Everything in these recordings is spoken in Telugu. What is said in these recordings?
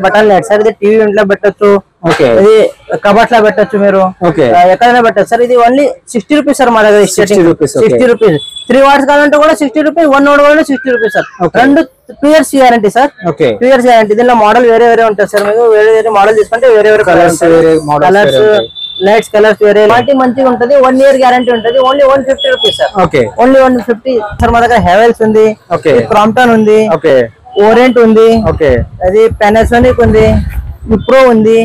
Button light sir. ఇది టీవీ ఇంట్లో పెట్టచ్చు, ఇది కబట్ లో పెట్టచ్చు, మీరు ఎక్కడైనా పెట్టచ్చు సార్. ఇది ఓన్లీ 60 రూపీస్ సార్ మా దగ్గర. 60 రూపీస్ 3 వాట్స్ కావాలంటే కూడా 60 రూపీస్, 1 వాట్ కావాలంటే 60 రూపీస్ సార్. రెండు 2 years guarantee sir. 2 years guarantee. దీనిలో మోడల్ వేరే వేరే ఉంటుంది సార్. మీకు వేరే వేరే మోడల్ తీసుకుంటే వేరే వేరే కలర్స్, లైట్స్ కలర్స్ వేరే. క్వాలిటీ మంచిగా ఉంటుంది. 1 year గ్యారంటీ ఉంటుంది. Only 150 rupees sir. Only 150 sir. మా దగ్గర హెవెల్స్ ఉంది, క్రాంప్టన్ ఉంది, ఓరియంట్ ఉంది, అది పానాసోనిక్ ఉంది, విప్రో ఉంది.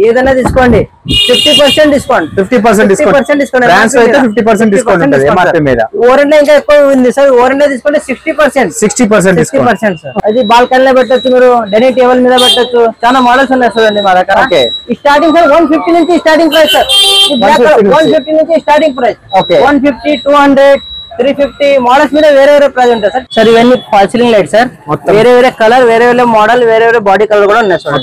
ఏదైనా తీసుకోండి 50% డిస్కౌంట్. 50% డిస్కౌంట్. బ్రాండ్స్ అయితే 50% డిస్కౌంట్ ఉంటుంది ఎంఆర్పీ మీద. ఓరియంట్ ఇంకా ఎక్కువ ఉంది సార్. ఓరియంట్ తీసుకుంటే 60% సార్. అది బాల్కనీలో పెట్టచ్చు, మీరు డైనింగ్ టేబుల్ మీద పెట్టచ్చు. చాలా మోడల్స్ ఉన్నాయి చూడండి మా దగ్గర. స్టార్టింగ్ సార్ 150 నుంచి స్టార్టింగ్ ప్రైస్ సార్. 150 నుంచి స్టార్టింగ్ ప్రైస్. 150, 200, 350 మోడల్స్ మీద వేరే వేరే ప్రైస్ ఉంటాయి సార్. సార్ ఇవన్నీ ఫాల్ సీలింగ్ లైట్ సార్. వేరే వేరే కలర్, వేరే వేరే మోడల్, వేరే వేరే బాడీ కలర్ కూడా ఉన్నాయి సార్.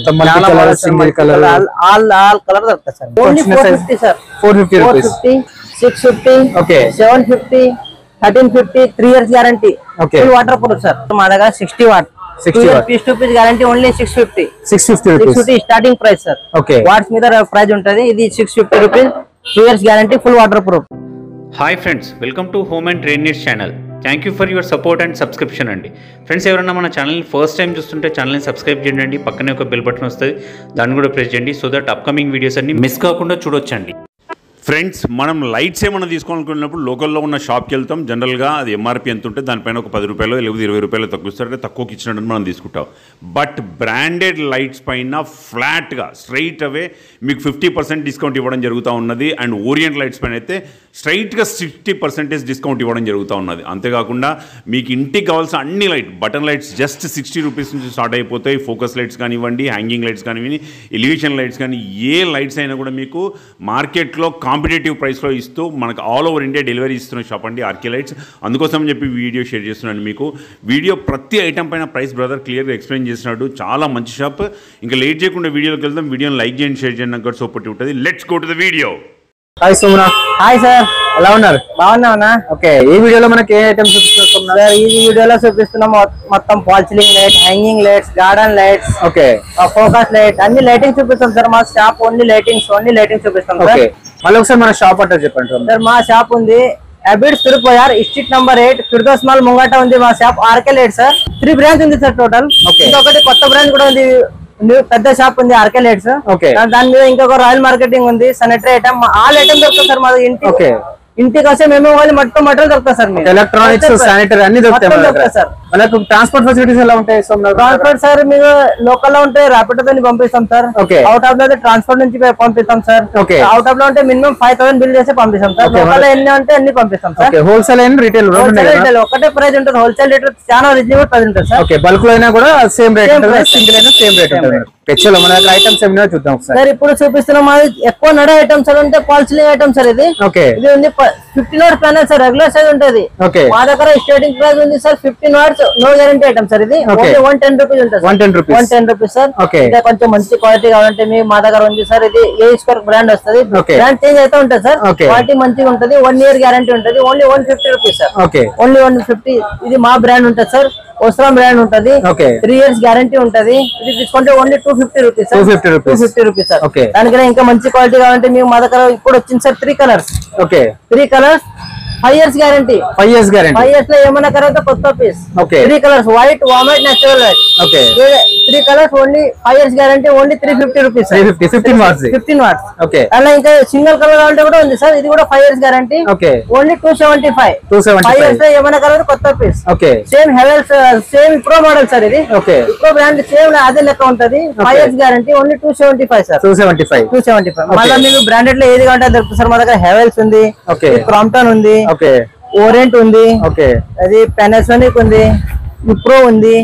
ఆల్ కలర్ దొరుకుతాయి sir. Only 450 sir. 450, 650, 750, 1350, 3 years guarantee. Full water proof sir. మా దగ్గర 60 watt, 60 rupees guarantee. Only 650 starting price sir. Watts మీద ప్రైస్ ఉంటుంది. ఇది 650 rupees, 2 years guarantee, full water proof. Hi friends, welcome to home and trade needs channel. Thank you for your support and subscription అండి. ఫ్రెండ్స్, ఎవరైనా మన ఛానల్ని ఫస్ట్ టైం చూస్తుంటే ఛానల్ని సబ్స్క్రైబ్ చేయండి. పక్కనే ఒక బెల్ బటన్ వస్తుంది, దాన్ని కూడా ప్రెస్ చేయండి. సో దట్ అప్కమింగ్ వీడియోస్ అన్ని మిస్ కాకుండా చూడొచ్చండి. ఫ్రెండ్స్, మనం లైట్స్ ఏమైనా తీసుకోవాలనుకున్నప్పుడు లోకల్లో ఉన్న షాప్కి వెళ్తాం. జనరల్గా అది ఎంఆర్పీ ఎంత ఉంటే దానిపైన ఒక 10 రూపాయలు లేకపోతే 20 రూపాయలు తగ్గిస్తారంటే తక్కువకి ఇచ్చినట్టు మనం తీసుకుంటాం. బట్ బ్రాండెడ్ లైట్స్ పైన ఫ్లాట్గా స్ట్రైట్ అవే మీకు 50% డిస్కౌంట్ ఇవ్వడం జరుగుతూ ఉన్నది. అండ్ ఓరియంట్ లైట్స్ పైన అయితే స్ట్రైట్గా 60% డిస్కౌంట్ ఇవ్వడం జరుగుతూ ఉన్నది. అంతేకాకుండా మీకు ఇంటికి కావాల్సిన అన్ని బటన్ లైట్స్ జస్ట్ 60 రూపీస్ నుంచి స్టార్ట్ అయిపోతాయి. ఫోకస్ లైట్స్ కానివ్వండి, హ్యాంగింగ్ లైట్స్ కానివ్వండి, ఎలివేషన్ లైట్స్ కానీ ఏ లైట్స్ అయినా కూడా మీకు మార్కెట్లో కాంపిటేటివ్ ప్రైస్లో ఇస్తూ మనకు ఆల్ ఓవర్ ఇండియా డెలివరీ ఇస్తున్న షాప్ అండి ఆర్కే లైట్స్. అందుకోసం చెప్పి వీడియో షేర్ చేస్తున్నాను మీకు. వీడియో ప్రతి ఐటమ్ పైన ప్రైస్ బ్రదర్ క్లియర్గా ఎక్స్ప్లెయిన్ చేస్తున్నాడు. చాలా మంచి షాప్. ఇంకా లేట్ చేయకుండా వీడియోకి వెళ్దాం. వీడియోని లైక్ చేయండి, షేర్ చేయండి, నాకు సపోర్ట్ ఉంటుంది. Let's go to the video. Hi Somana. Hi sir, ఎలా ఉన్నారు? బాగున్నావునా? ఓకే, ఈ వీడియోలో మనకి ఏ ఐటమ్స్ చూపిస్తున్నాం? ఈ వీడియోలో చూపిస్తున్నాం మొత్తం fall ceiling light, hanging lights, garden lights, focus light, అన్ని లైటింగ్ చూపిస్తాం సార్. మా షాప్ ఓన్లీ లైటింగ్ చూపిస్తాం సార్. మళ్ళీ ఒకసారి మన షాప్ అంటే చెప్పండి సార్. మా షాప్ ఉంది అబిడ్స్ తిరుపయార్, స్ట్రీట్ నంబర్ 8, ఫిర్దోస్ మాల్ ముంగట ఉంది మా shop. RK light sir. 3 branch ఉంది సార్ టోటల్. ఇంకొకటి కొత్త బ్రాంచ్ కూడా ఉంది, పెద్ద షాప్ ఉంది ఆర్కే లైట్స్. దాని మీద ఇంకొక రాయల్ మార్కెటింగ్ ఉంది, సానిటరీ ఐటమ్, ఆల్ ఐటమ్ దొరుకుతుంది సార్ మాది. ఇంటికి వస్తే మేము మొత్తం మెటీరియల్ దొరుకుతుంది సార్. ఎలక్ట్రానిక్స్, సానిటరీ అన్ని దొరుకుతాయి సార్. మనకు ట్రాన్స్పోర్ట్ ఫెసిలిటీస్ ఎలా ఉంటాయి? ట్రాన్స్పోర్ట్ సార్ మీరు లోకల్ లో ఉంటే ర్యాపిడో తో పంపిస్తాం సార్. అవుట్ ఆఫ్ లో ట్రాన్స్పోర్ట్ నుంచి పంపిస్తాం సార్. అవుట్ ఆఫ్ లో ఉంటే మినిమం 5000 బిల్ చేసి పంపిస్తాం సార్. లోకల్ ఎన్ని అంటే అన్ని పంపిస్తాం సార్. హోల్సేల్ అండ్ రిటైల్ ఒకటే ప్రైస్ ఉంటుంది. హోల్సేల్ రేట్ చాలా రీజనబుల్ ప్రైస్ ఉంటుంది సార్. బల్క్ లో అయినా కూడా సేమ్ రేట్ ఉంటుంది, సింగిల్ అయినా సేమ్ రేట్ ఉంటుంది. చలో మన దగ్గర ఐటమ్స్ ఏమైనా చూద్దాం సార్. ఇప్పుడు చూపిస్తున్నాం ఎక్కువ నడే ఐటమ్స్ అంటే ఫాల్ సీలింగ్ ఐటమ్ సార్. ఇది ఉంది 15 watts panel sir. Regular size ఉంటుంది. మా దగ్గర స్టార్టింగ్ ప్రైస్ ఉంది sir 15 watts, no guarantee item sir. ఇది 110 రూపీస్ ఉంటుంది. 110 రూపీస్ సార్. కొంచెం మంచి క్వాలిటీ కావాలంటే మా దగ్గర ఉంది సార్. ఇది ఏ స్క్వేర్ బ్రాండ్ వస్తుంది. బ్రాండ్ చేంజ్ అయితే ఉంటుంది సార్. క్వాలిటీ మంచిగా ఉంటుంది. 1 year గ్యారంటీ ఉంటుంది. Only 150 rupees sir. ఓన్లీ 150. ఇది మా బ్రాండ్ ఉంటుంది సార్. ఓస్రామ్ బ్రాండ్ ఉంటుంది. 3 years గ్యారంటీ ఉంటుంది. ఇది తీసుకుంటే only 250 rupees sir. 250 rupees sir. దానికన్నా ఇంకా మంచి క్వాలిటీ కావాలంటే మీకు మా దగ్గర ఇప్పుడు వచ్చింది sir 3 colours. 3 colours 5 years guarantee. 5 years లో ఏమైనా కరెక్ట్ కొత్త పీస్. 3 కలర్స్ వైట్, వామెట్, natural white. 3 colours only 5 years guarantee. Only 350 rupees. 15 watts. అలా ఇంకా సింగిల్ కలర్ కావాలంటే కూడా ఉంది సార్. ఇది కూడా 5 years గ్యారంటీ. ఓన్లీ 275. 5 years లో ఏమైనా కలర్ కొత్త piece. Same Havells, same pro model sir. ఇది ప్రో బ్రాండ్ సేమ్ అదే లెక్క ఉంటది. 5 years గ్యారంటీ. Only 275 sir. 275. మళ్ళీ మీకు బ్రాండెడ్ లో ఏది కావాలంటే దొరుకుతుంది సార్. మా దగ్గర హెవెల్స్ ఉంది, క్రాంప్టన్ ఉంది, ఓరియంట్ ఉంది, అది పానాసోనిక్ ఉంది, విప్రో ఉంది.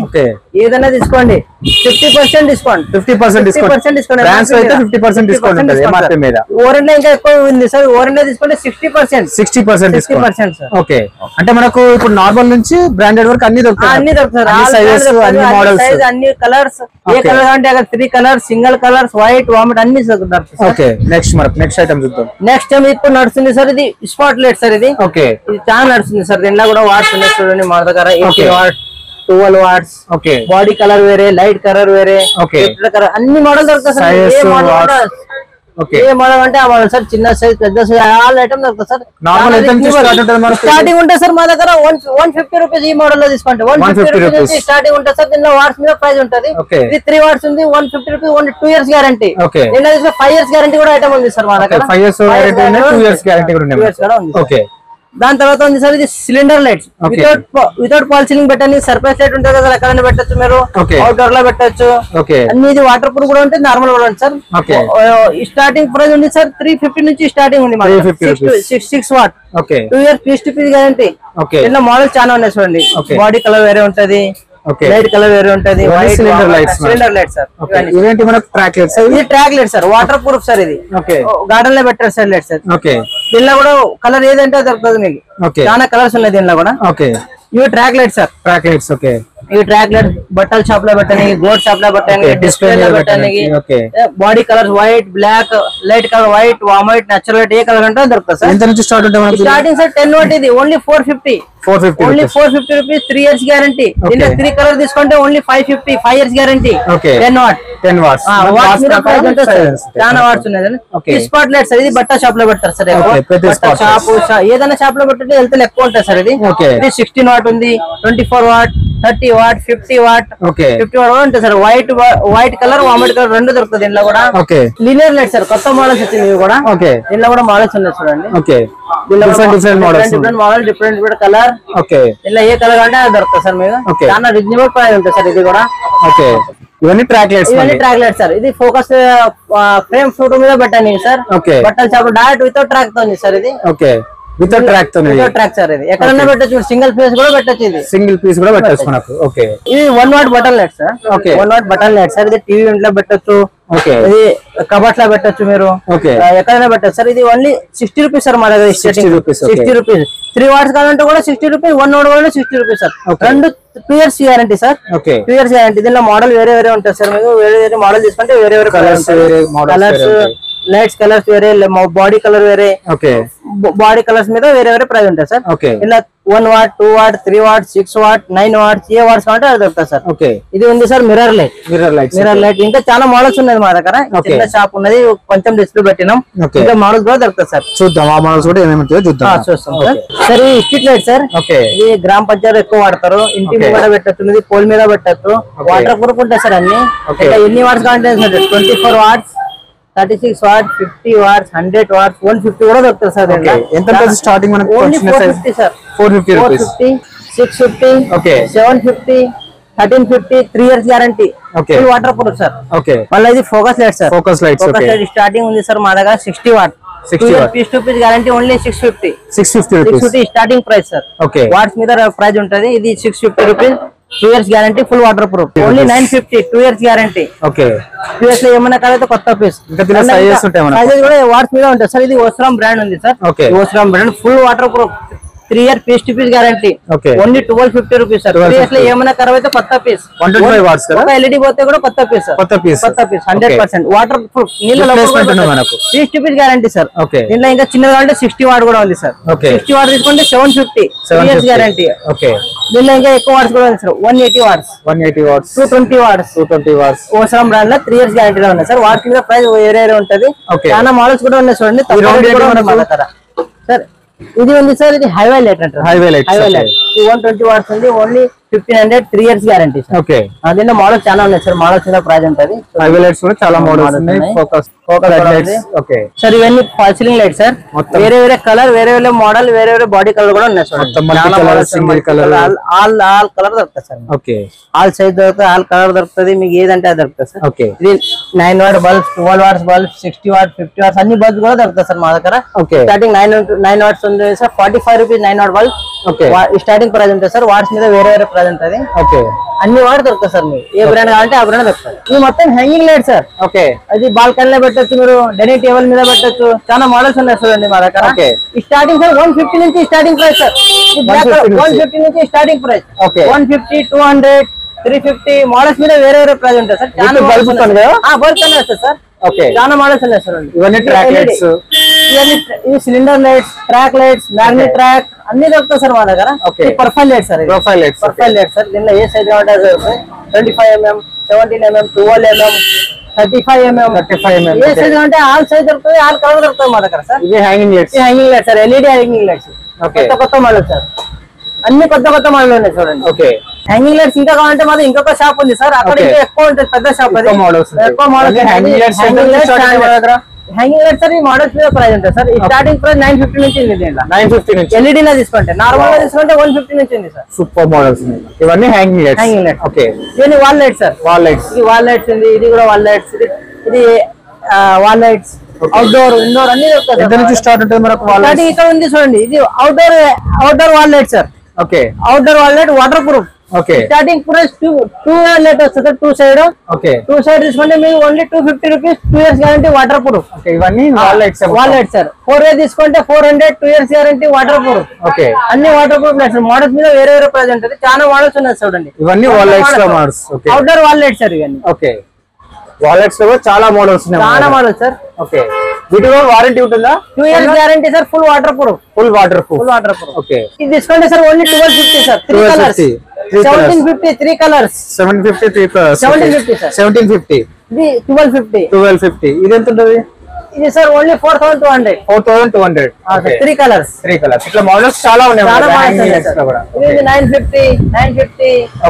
ఏదైనా తీసుకోండి 50% డిస్కౌంట్. 50% డిస్కౌంట్. బ్రాండ్స్ అయితే 50% డిస్కౌంట్ ఉంటుంది ఎంఆర్పీ మీద. ఓరెంట్ ఇంకా ఎక్కువ ఉంది సార్. ఓరెంట్ తీసుకుంటే 60% డిస్కౌంట్. ఓకే, అంటే మనకు ఇప్పుడు నార్మల్ నుంచి బ్రాండెడ్ వరకు అన్ని దొరుకుతాయి. అన్ని దొరుకుతాయి. అన్ని సైజెస్, అన్ని మోడల్స్, అన్ని కలర్స్. ఏ కలర్ అంటే అక్కడ 3 colours, single colours, white, vomit అన్ని దొరుకుతాయి. ఓకే, నెక్స్ట్ ఐటమ్ చూద్దాం. నెక్స్ట్ టైం ఇప్పుడు నడుస్తుంది సార్. ఇది స్పాట్ లైట్ సార్. ఇది ఇది చాలా నడుస్తుంది సార్. దీనిలో కూడా వాట్స్ ఉన్నాయి చూడండి మా దగ్గర. 80 watts, 12 watts. Okay. Body colour వేరే, లైట్ కలర్ వేరే, ఓకే. కలర్ అన్ని మోడల్ దొరుకుతాయి సార్. ఏ మోడల్ అంటే ఆ మోడల్ సార్. చిన్న సైజ్, పెద్ద సైజ్ ఆల్ ఐటమ్ దొరుకుతుంది సార్. నార్మల్ స్టార్టింగ్ ఉంటుంది సార్ మా దగ్గర 150 రూపీస్. ఈ మోడల్ లో తీసుకుంటే 150 రూపీస్ స్టార్టింగ్ ఉంటుంది సార్. దీనిలో వాట్స్ మీద ప్రైస్ ఉంటుంది. ఇది 3 వాట్స్ ఉంది, 150 రూపీస్. Only 2 years guarantee. దీనిలో 5 ఇయర్స్ గ్యారంటీ కూడా ఐటమ్ ఉంది సార్ మా దగ్గర. 5 ఇయర్స్ గ్యారంటీ ఉంది, 2 ఇయర్స్ గ్యారంటీ కూడా ఉంది. ఓకే. దాని తర్వాత ఉంది సార్ ఇది cylinder lights. Without fall ceiling పెట్టండి. సర్ఫేస్ లైట్ ఉంటుంది కదా, ఎక్కడైనా పెట్టచ్చు మీరు. అవుట్డోర్ లో పెట్టచ్చు. అన్ని ఇది వాటర్ ప్రూఫ్ కూడా ఉంటుంది, నార్మల్ కూడా ఉంటుంది సార్. స్టార్టింగ్ ప్రైస్ ఉంది సార్ 350 నుంచి స్టార్టింగ్ ఉంది. 6 watt 2 years piece to piece guarantee. ఇలా మోడల్ చాలా ఉన్నాయి చూడండి. బాడీ కలర్ వేరే ఉంటది, లైట్ కలర్ వేరే ఉంటది. Cylinder light sir. ఇవేంటి మనకు ట్రాక్ లైట్ సార్. ఇది track light sir, water proof sir. ఇది గార్డెన్ లో పెట్టారు సార్ లైట్ సార్. దీనిలో కూడా కలర్ ఏదంటే దొరుకుతుంది మీకు. చాలా కలర్స్ ఉన్నాయి దీనిలో కూడా. ఇవి track light sir. Track lights. Okay. ఇవి ట్రాక్ లైట్ బట్టల షాప్ లో పెట్టడానికి, గోడ్ షాప్ లో పెట్టడానికి, డిస్ప్లే లో పెట్టడానికి. Body colours white, black, light colour, white, warm white, natural white, ఏ కలర్ అంటే దొరుకుతుంది సార్. ఎంత నుంచి స్టార్ట్ ఉంటుంది? Starting sir 10 watt. ఇది only 450. Only 450 rupees. 3 years guarantee. దీనిలో 3 కలర్ తీసుకుంటే only 550. 5 years guarantee. 10 watt. 10 watts. చాలా వాట్స్ ఉన్నాయి. Spot light sir. ఇది బట్ట షాప్ లో పెట్టారు సార్. షాప్ ఏదైనా షాప్ లో పెట్టండి, వెళ్తే ఎక్కువ ఉంటుంది సార్. ఇది 16 వాట్ ఉంది, 24 వాట్, 30 వాట్, 50 వాట్. 50 వాట్ కూడా ఉంటుంది sir. White colour, vomit colour రెండు దొరుకుతుంది దీనిలో కూడా. Linear light sir. కొత్త మోడల్స్ వచ్చింది ఇవి కూడా. దీనిలో కూడా మోడల్స్ ఉన్నాయి చూడండి. Different model, different colour. ఇలా ఏ కలర్ అంటే అది దొరుకుతుంది సార్ మీకు. చాలా రీజనబుల్ ప్రైస్ ఉంటుంది సార్ ఇది కూడా. ఇవన్నీ ట్రాక్ లైట్స్. ఇవన్నీ ట్రాక్ లైట్స్ సార్. ఇది ఫోకస్ ఫ్రేమ్ ఫోటో మీద పెట్టండి సార్. బట్టల షాప్ డైరెక్ట్ వితౌట్ ట్రాక్ తో ఉంది సార్ ఇది. వితౌట్ ట్రాక్ తో. Track sir. ఇది ఎక్కడన్నా పెట్టచ్చు. సింగిల్ పీస్ కూడా పెట్టచ్చు. ఇది సింగిల్ పీస్ కూడా పెట్టచ్చు మనకు. ఇది 1 what button light sir. 1 what button light sir. ఇది టీవీ ఇంట్లో పెట్టచ్చు. ఇది కబట్ లా పెట్టచ్చు మీరు. ఎక్కడైనా పెట్టచ్చు సార్. ఇది ఓన్లీ 60 రూపీస్ సార్ మా దగ్గర. 60 రూపీస్. 3 వాట్స్ కావాలంటే కూడా 60 రూపీస్. 1 వాట్ కూడా 60 రూపీస్ సార్. రెండు 2 years guarantee sir. 2 years guarantee. దీనిలో మోడల్ వేరే వేరే ఉంటుంది సార్. మీకు వేరే వేరే మోడల్ తీసుకుంటే వేరే వేరే కలర్స్, లైట్స్ కలర్స్ వేరే, బాడీ కలర్ వేరే. బాడీ కలర్స్ మీద వేరే వేరే ప్రైస్ ఉంటాయి సార్. ఇలా 1 watt, 2 watt, 3 watt, 6 watt, 9 watts, ఏ వాట్స్ కావాలంటే అది దొరుకుతుంది సార్. ఇది ఉంది sir mirror light. Mirror light ఇంకా చాలా మోడల్స్ ఉన్నాయి మా దగ్గర. చిన్న షాప్ ఉన్నది, కొంచెం డిస్ప్లే పెట్టినాం. ఇంకా మోడల్స్ కూడా దొరుకుతుంది సార్. చూద్దాం ఆ మోడల్స్ కూడా ఏమేమి చూద్దాం. చూస్తాం సార్. సరే ఈ స్ట్రీట్ లైట్ సార్. ఇది గ్రామ పంచాయతీ ఎక్కువ వాడతారు. ఇంటి మీద పెట్టచ్చు, పోల్ మీద పెట్టచ్చు. వాటర్ ప్రూఫ్ ఉంటాయి సార్ అన్ని. ఎన్ని వాట్స్ కావాలంటే 24 వాట్స్, 36 వాట్స్, 50 వాట్స్, 100 వాట్స్, 150 కూడా దొరుకుతుంది సార్. ఎంత స్టార్టింగ్ మనకు? 450 sir. 450, 650, 750, 1350. 3 years guarantee. Water proof sir. మళ్ళీ ఇది focus light sir. Focus light starting ఉంది సార్ మా దగ్గర 60 watt. 60 piece to piece guarantee. Only 650 starting price sir. Watts మీద ప్రైస్ ఉంటది. ఇది 650 rupees. 2 years guarantee. Full water proof. Only 950. 2 years guarantee. 2 years లో ఏమన్నా కావాలి కొత్త పీస్. సైజెస్ కూడా వాట్స్ మీద ఉంటుంది సార్. ఇది ఓస్రామ్ బ్రాండ్ ఉంది sir. Osram brand full water proof. 3 year piece to piece guarantee. Only 1250 rupees sir. 2 years లో ఏమైనా ఖరాబ్ అయితే కొత్త పీస్. 125 వాట్స్ కదా. ఎల్ఈడి పోతే కూడా కొత్త పీస్ సార్. కొత్త పీస్ 100% వాటర్ ప్రూఫ్. నీళ్ళ piece to piece guarantee sir. దీంట్లో ఇంకా చిన్నగా అంటే 60 వాట్ కూడా ఉంది సార్. 60 వాట్ తీసుకుంటే 750. 3 ఇయర్స్ గ్యారంటీ. దీంట్లో ఇంకా ఎక్కువ వాట్స్ కూడా ఉంది sir. 180 watts, 220 watts. Osram brand లో 3 ఇయర్స్ గ్యారంటీ లో ఉన్నాయి సార్. వాట్స్ మీద ప్రైస్ వేరే వేరే ఉంటది. చాలా మోడల్స్ కూడా ఉన్నాయి చూడండి. సార్ ఇది ఉంది సార్. ఇది హైవే లైట్ అంటారు. హైవే లైట్ 120 వాట్స్ ఉంది. ఓన్లీ 1500. 3 years guarantee sir. దీంట్లో మోడల్స్ చాలా ఉన్నాయి సార్. మోడల్స్ మీద ప్రైస్ ఉంటది. హైవే లైట్స్ కూడా చాలా మోడల్స్ ఉన్నాయి. Focus lights. సార్ ఇవన్నీ ఫాల్ సీలింగ్ లైట్ సార్. వేరే వేరే కలర్, వేరే వేరే మోడల్, వేరే వేరే బాడీ కలర్ కూడా ఉన్నాయి సార్. ఆల్ కలర్ దొరుకుతుంది సార్. ఆల్ సైజ్ దొరుకుతుంది, ఆల్ కలర్ దొరుకుతుంది. మీకు ఏదంటే అది దొరుకుతుంది సార్. ఇది 9 watt bulb, 12 watts bulb, 60 watt, 50 watts అన్ని బల్బ్స్ కూడా దొరుకుతాయి సార్ మా దగ్గర. స్టార్టింగ్ 9 వాట్స్ ఉంది sir. 45 rupees 9 watt bulb starting price ఉంటుంది సార్. వాట్స్ మీద వేరే వేరే ప్రైస్ ఉంటది. అన్ని వాట్ దొరుకుతాయి సార్. మీకు ఏ బ్రాండ్ కావాలంటే ఆ బ్రాండ్ దొరుకుతాయి. ఇది మొత్తం హ్యాంగింగ్ లైట్ సార్. అది బాల్కనీలో పెట్టచ్చు, మీరు డైనింగ్ టేబుల్ మీద పెట్టచ్చు. చాలా మోడల్స్ ఉన్నాయి చూడండి మా దగ్గర. స్టార్టింగ్ సార్ 150 నుంచి స్టార్టింగ్ ప్రైస్ సార్. 150 నుంచి స్టార్టింగ్ ప్రైస్. 150, 200, 350 మోడల్స్ మీద వేరే వేరే ప్రైస్ ఉంటాయి సార్. చాలా బల్బ్ వస్తాయి సార్. చాలా మోడల్స్ ఉన్నాయి సార్. ఇవన్నీ ట్రాక్ లైట్స్. ఇవి cylinder lights, track lights, magnet track, అన్ని దొరుకుతాయి సార్ మా దగ్గర. Profile light sir, profile light sir. దీనిలో ఏ సైజ్ కావాలంటే 25mm, 17mm, 12mm, 35mm, ఏ సైజ్ అంటే ఆల్ సైజ్ దొరుకుతుంది, ఆల్ కలర్ దొరుకుతాయి మా దగ్గర సార్. ఇది hanging light sir, LED hanging lights, కొత్త మోడల్ సార్. అన్ని కొత్త మోడల్ ఉన్నాయి చూడండి. ఓకే, హ్యాంగింగ్ లైట్స్ ఇంకా కావాలంటే మాది ఇంకొక షాప్ ఉంది సార్, అక్కడ ఇంకా ఎక్కువ ఉంటుంది, పెద్ద షాప్. అది ఎక్కువ models hanging lights. Hanging light sir ఈ మోడల్స్ మీద ప్రైస్ ఉంటుంది సార్. స్టార్టింగ్ ప్రైస్ 950 నుంచి ఉంది. దీంట్లో 950 నుంచి ఎల్ఈడి లో తీసుకుంటే, నార్మల్ గా తీసుకుంటే 150 నుంచి ఉంది సార్. సూపర్ మోడల్స్ ఇవన్నీ హ్యాంగింగ్ లైట్స్. ఓకే, ఇది వాల్ లైట్ సార్, ఇది వాల్ లైట్స్ ఉంది. ఇది కూడా వాల్ లైట్స్, ఇది వాల్ లైట్స్. అవుట్డోర్, ఇండోర్ అన్ని దొరుకుతాయి. ఎంత నుంచి స్టార్ట్ ఉంటుంది మనకు వాల్ లైట్? ఇక్కడ ఉంది చూడండి, ఇది outdoor wall light sir. Okay, outdoor wall light, water proof. Okay, starting price 2 light వస్తుంది, 2 సైడ్. ఓకే, 2 సైడ్ తీసుకుంటే మీరు only 250 rupees, 2 years guarantee, water proof. Okay, ఇవన్నీ వాల్ లైట్స్ సార్. 4 తీసుకుంటే 400, 2 years guarantee, water proof. Okay, అన్ని వాటర్ ప్రూఫ్ లైట్స్. మోడల్స్ మీద వేరే ప్రైస్ ఉంటుంది, చాలా మోడల్స్ ఉన్నాయి చూడండి. ఇవన్నీ వాల్ లైట్స్ లో models. Okay, outdoor wall lights sir ఇవన్నీ. ఓకే, వాల్ లైట్స్ లో చాలా మోడల్స్ ఉన్నాయి, చాలా మోడల్స్ సార్. ఓకే, వీటిలో వారంటీ ఉంటుందా? 2 years guarantee sir, full water proof. Okay, ఇది తీసుకుంటే sir only 1250 sir. 3 colours, 1750 3 colours, 1750 ఇది 1250. ఇది ఎంత ఉంటుంది? ఇది సార్ ఓన్లీ 4200. 3 కలర్స్. ఇట్లా మోడల్స్ చాలా ఉన్నాయి. ఇది 950,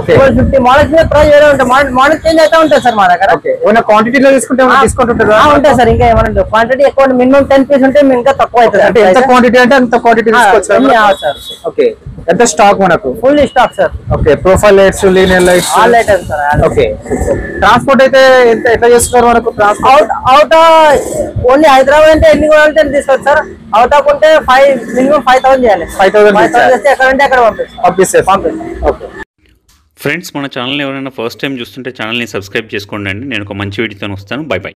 1250 మోడల్స్ మీద ప్రైస్ వేరే ఉంటాయి. మోడల్ చేంజ్ అవుతా ఉంటాయి సార్ మా దగ్గర. ఏమైనా క్వాంటిటీలో తీసుకుంటే డిస్కౌంట్ ఉంటుందా? ఉంటాయి సార్. ఇంకా ఏమైనా క్వాంటిటీ ఎక్కువ, మినిమం 10 పీస్ ఉంటే ఇంకా తక్కువ అవుతుంది. అంటే ఎంత క్వాంటిటీ అంటే అంత క్వాంటిటీ తీసుకోవచ్చు సార్. ఓకే, ఎంత స్టాక్ మనకు? Full stock sir. Okay, profile lights, linear lights, all lights sir. Okay, transport అయితే ఎట్లా చేస్తున్నారు మనకు? అవుట్ ఓన్లీ హైదరాబాద్ అంటే ఎన్ని కావాలంటే తీసుకోవచ్చు సార్. అవుట్ ఆఫ్ ఉంటే మినిమం 5000 చేయాలి. 5000 చేస్తే ఎక్కడంటే అక్కడ పంపిస్తారు. ఓకే ఫ్రెండ్స్, మన ఛానల్ ఎవరైనా ఫస్ట్ టైం చూస్తుంటే ఛానల్ని సబ్స్క్రైబ్ చేసుకోండి అండి. నేను ఒక మంచి వీడియోతో వస్తాను. By by.